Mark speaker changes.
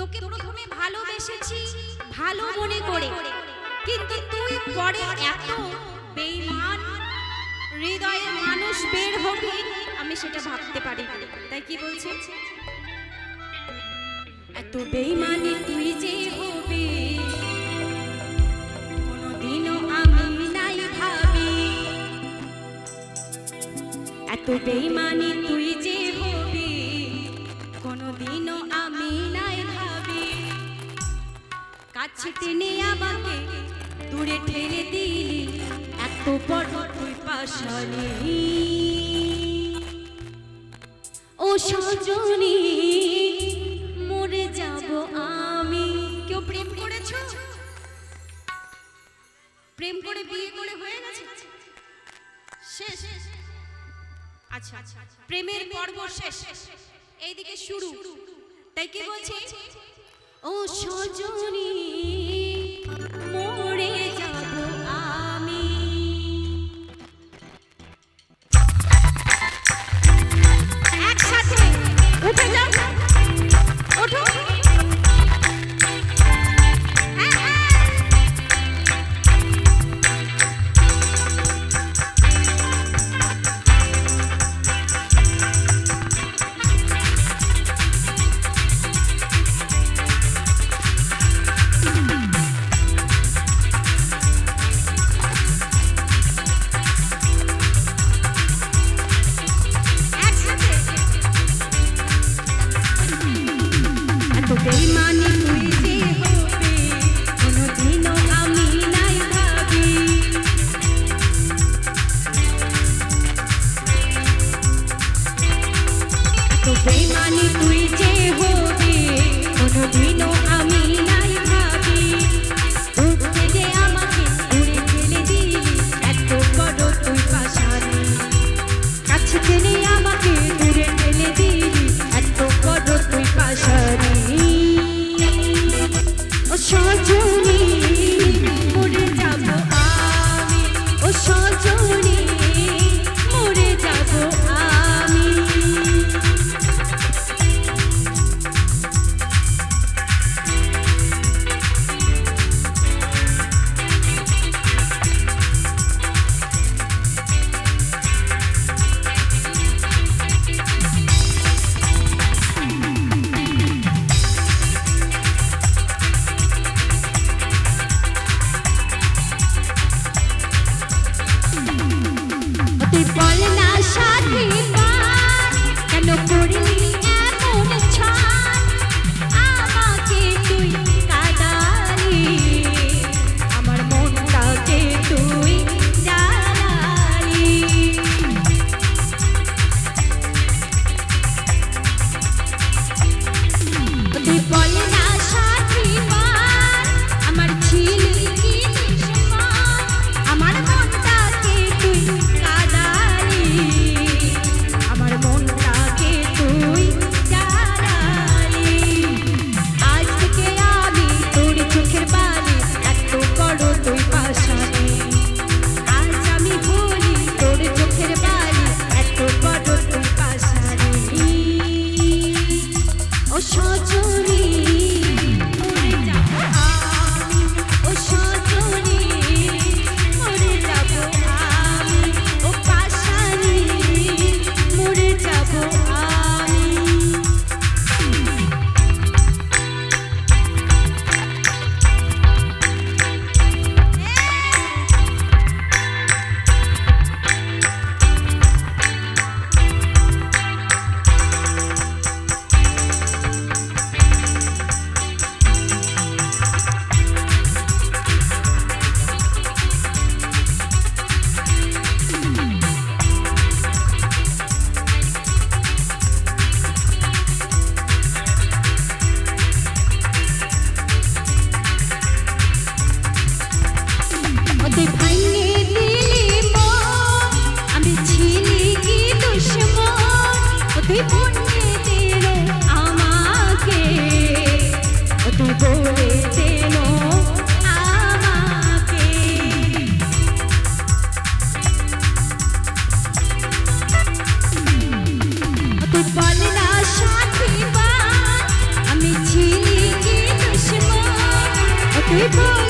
Speaker 1: তোকে প্রথমে ভালোবেসেছি ভালো মনে করে, কিন্তু তুই পরে এত বেঈমান হৃদয়ের মানুষ বের হবি আমি সেটা ভাবতে পারি। তাই কি বলছে, এত বেঈমানি তুই যে হবি কোনোদিনও আমি নাই ভাবি, এত বেঈমানি তুই যে হবি কোনোদিনও আমি নাই ভাবি। কাছে টেনে আমাকে দূরে ঠেলে দিলি, এত বড় তুই পাশালি ও সজনী মরে যাব আমি। কেউ প্রেম করেছো? প্রেম করে বিয়ে করে হয়ে গেছে শেষ? আচ্ছা প্রেমের পর্ব শেষ, এইদিকে শুরু। তাই কি বলছে, ও সজনী মরে যাব আমি। একসাথে উঠে যাও, ওঠো। বেঈমানি তুই যে হবি কোনোদিনও আমি নাই ভাবি, এত বেঈমানি তুই যে হবি কোনোদিনও আমি নাই ভাবি। উঠে যে আমাকে দূরে ঠেলে দিলি, এত বড় তুই পাশালি। কাছে টেনে আমাকে দূরে ঠেলে দিলি, এত বড় তুই পাশালি। জীবন